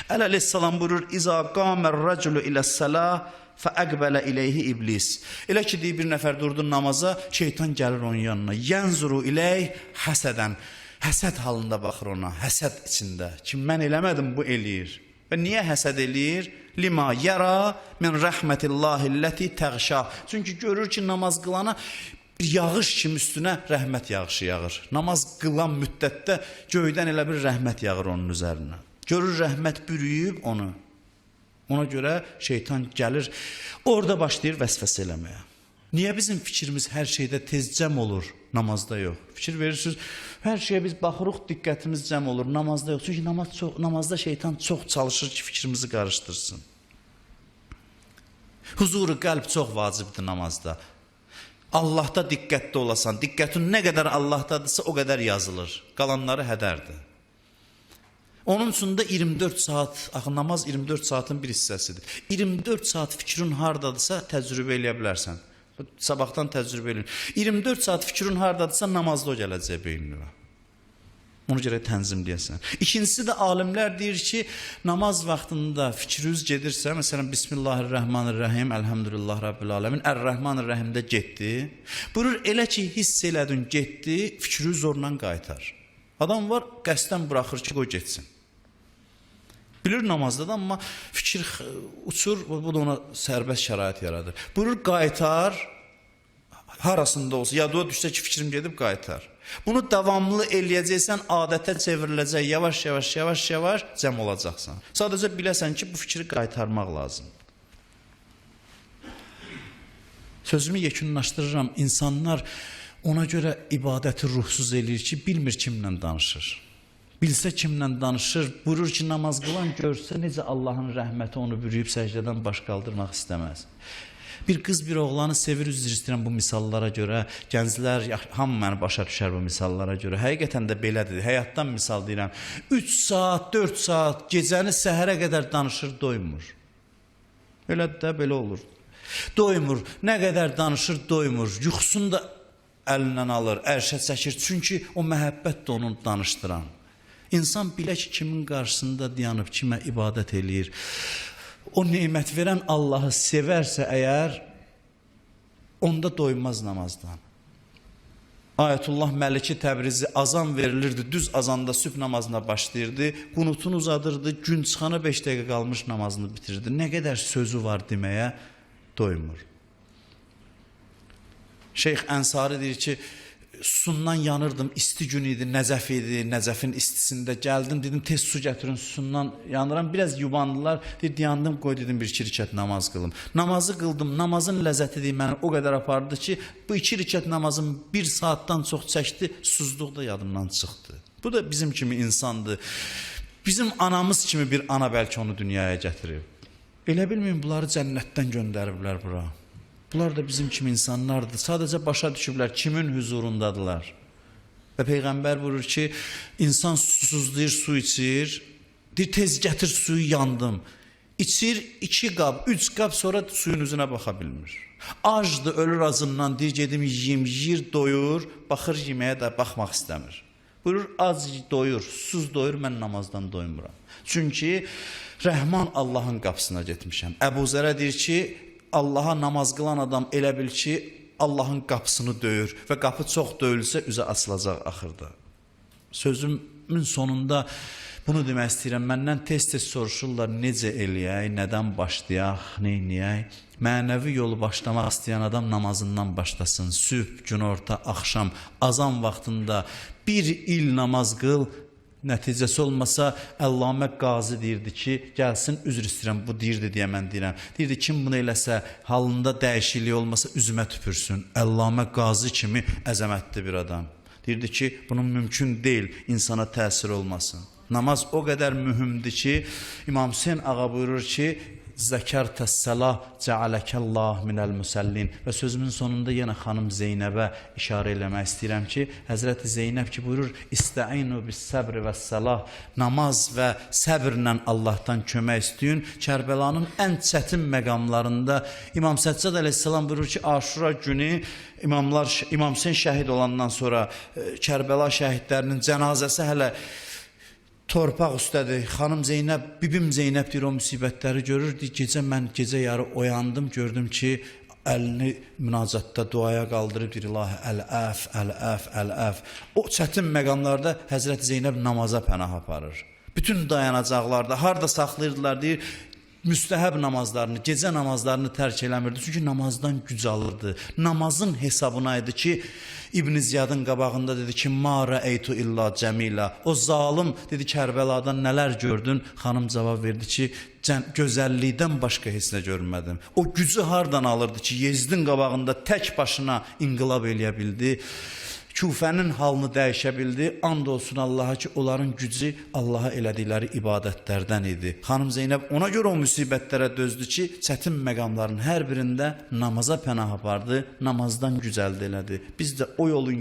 Əleyhissalam buyurur: "İza qamər raculu iləs-salah fəəqbələ ileyhi iblis." Elə ki deyir, bir nəfər durdu namaza, şeytan gəlir onun yanına. Yənzuru ileyh həsədən. Həsəd halında baxır ona, həsəd içində. Ki mən eləmədim, bu eləyir. Və niyə həsəd eləyir? Lima yara min rəhmətillahiləti təğşa. Çünki görür ki namaz qılana bir yağış kimi üstünə rəhmət yağışı yağır. Namaz qılan müddətdə göydən elə bir rəhmət yağır onun üzərinə. Görür rəhmət bürüyüb onu. Ona görə şeytan gəlir, orada başlayır vəsvəsə eləməyə. Niyə bizim fikrimiz hər şeydə tez cəm olur, namazda yox? Fikir verirsiniz, hər şeyə biz baxırıq, diqqətimiz cəm olur, namazda yox. Çünki namazda şeytan çox çalışır ki, fikrimizi qarışdırsın. Huzuru qəlb çox vacibdir namazda. Allahda diqqətli olasan, diqqətin nə qədər Allahdadırsa o qədər yazılır. Qalanları hədərdir. Onun üçün də 24 saat, axı namaz 24 saatın bir hissəsidir. 24 saat fikrin hardadırsa təcrübə eləyə bilərsən. Sabahdan təcrübə eləyin. 24 saat fikrin hardadırsa namazda o gələcək beyninə. Ona görə tənzimləyəsən. İkincisi də alimlər deyir ki, namaz vaxtında fikriniz gedirsə, məsələn, Bismillahirrahmanirrahim, Elhamdülillah Rabbil Alemin, Ər-Rəhmanir-Rəhimdə getdi. Buyurur, elə ki, hiss elədin, getdi, fikri zorla qaytar. Adam var, qəsdən buraxır ki, qoy getsin. Bilir namazdadır, amma fikir uçur, bu da ona sərbəst şərait yaradır. Buyurur, qaytar, harasında olsa, yadıma düşsə ki, fikrim gedib qaytar. Bunu davamlı eləyəcəksən, adətə çevriləcək, yavaş-yavaş cəm olacaqsan. Sadəcə biləsən ki, bu fikri qaytarmaq lazım. Sözümü yekunlaşdırıram, insanlar ona görə ibadəti ruhsuz eləyir ki, bilmir kimlə danışır. Bilsə kimlə danışır, buyurur ki, namaz qılan görsə, necə Allahın rəhməti onu bürüyüb səcdədən baş qaldırmaq istəməz. Bir qız bir oğlanı sevir, üzr istəyirəm bu misallara görə. Gənclər, hamı məni başa düşər bu misallara görə. Həqiqətən də belədir, həyatdan misal deyirəm. 3 saat, 4 saat, gecəni səhərə qədər danışır, doymur. Elədir də, belə olur. Doymur, nə qədər danışır, doymur. Yuxusunu da əlindən alır, ərşə çəkir. Çünki o məhəbbət də onu danışdıran. İnsan bilə ki, kimin qarşısında dayanıb, kimə ibadət eləyir. O nemət verən Allahı sevərsə əgər, onda doymaz namazdan. Ayətullah Məliki Təbrizi azan verilirdi, düz azanda sübh namazına başlayırdı, qunutunu uzadırdı, gün çıxana 5 dəqiqə qalmış namazını bitirdi. Nə qədər sözü var deməyə doymur. Şeyx Ənsari deyir ki, susundan yanırdım, isti gün idi, Nəcəf idi, Nəcəfin istisində gəldim, dedim tez su gətirin, susundan yanıram, biraz yubandılar, yandım, qoy dedim bir 2 rükət namaz qılım. Namazı qıldım, namazın ləzzəti deyil, məni o qədər apardı ki, bu 2 rükət namazım 1 saatdan çox çəkdi, susuzluq da yadımdan çıxdı. Bu da bizim kimi insandır, bizim anamız kimi bir ana bəlkə onu dünyaya gətirib. Elə bilməyin, bunları cənnətdən göndəriblər bura. Bunlar da bizim kimi insanlardır. Sadəcə başa düşüblər kimin huzurundadılar. Və Peyğəmbər buyurur ki, insan susuzlayır, su içir. Deyir, tez gətir suyu, yandım. İçir 2 qab, 3 qab, sonra suyun üzünə baxa bilmir. Acdır, ölür acından, deyir, gedim yiyim, yiyir, doyur, baxır yeməyə də baxmaq istəmir. Buyurur, az doyur, susuz doyur, mən namazdan doymuram. Çünki Rəhman Allahın qapısına getmişəm. Əbu Zərə deyir ki, Allaha namaz qılan adam elə bil ki, Allahın qapısını döyür və qapı çox döyülsə üzə açılacaq axırda. Sözümün sonunda bunu demək istəyirəm. Məndən tez-tez soruşurlar, necə eləyək, nədən başlayaq, neyniyək? Mənəvi yolu başlamaq istəyən adam namazından başlasın. Sübh, günorta, axşam, azan vaxtında 1 il namaz qıl. Nəticəsi olmasa Əllamə Qazi deyirdi ki, gəlsin, üzr istəyirəm, bu deyirdi deyə mən deyirəm. Deyirdi, kim bunu eləsə, halında dəyişiklik olmasa üzümə tüpürsün. Əllamə Qazi kimi əzəmətli bir adam. Deyirdi ki, bunun mümkün deyil, insana təsir olmasın. Namaz o qədər mühümdir ki, İmam Hüseyin ağa buyurur ki, Zəkərtəs səlah cəaləkəllah minəl müsəllin. Və sözümün sonunda yenə xanım Zeynəbə işarə eləmək istəyirəm ki, Həzrəti Zeynəb ki buyurur, İstəinu bis səbri və səlah, namaz və səbrlə Allahdan kömək istəyin. Kərbəlanın ən çətin məqamlarında İmam Səccad əleyhissalam buyurur ki, Aşura günü İmam Hüseyin şəhid olandan sonra Kərbəla şəhidlərinin cənazəsi hələ torpaq üstədir. Xanım Zeynəb, bibim Zeynəb deyir o müsibətləri görür. Deyir, gecə mən gecə yarı oyandım, gördüm ki, əlini münacatda duaya qaldırıb deyir, İlahi, əl-əf, əl-əf, əl-əf. O çətin məqamlarda Həzrəti Zeynəb namaza pənah aparır. Bütün dayanacaqlarda, harda saxlayırdılar deyir, müstəhəb namazlarını, gecə namazlarını tərk eləmirdi. Çünki namazdan güc alırdı. Namazın hesabına idi ki, İbn Ziyadın qabağında dedi ki, ma rəeytu illa cəmila. O zalim dedi, Kərbəla'dan nələr gördün? Xanım cavab verdi ki, gözəllikdən başqa heç nə görmədim. O gücü hardan alırdı ki, Yezdin qabağında tək başına inqilab eləyə bildi? Küfənin halını dəyişə bildi. And olsun Allaha ki, onların gücü Allaha elədikləri ibadətlərdən idi. Xanım Zeynəb ona görə o müsibətlərə dözdü ki, çətin məqamların hər birində namaza pənah apardı, namazdan güc əldə elədi. Biz də o yolun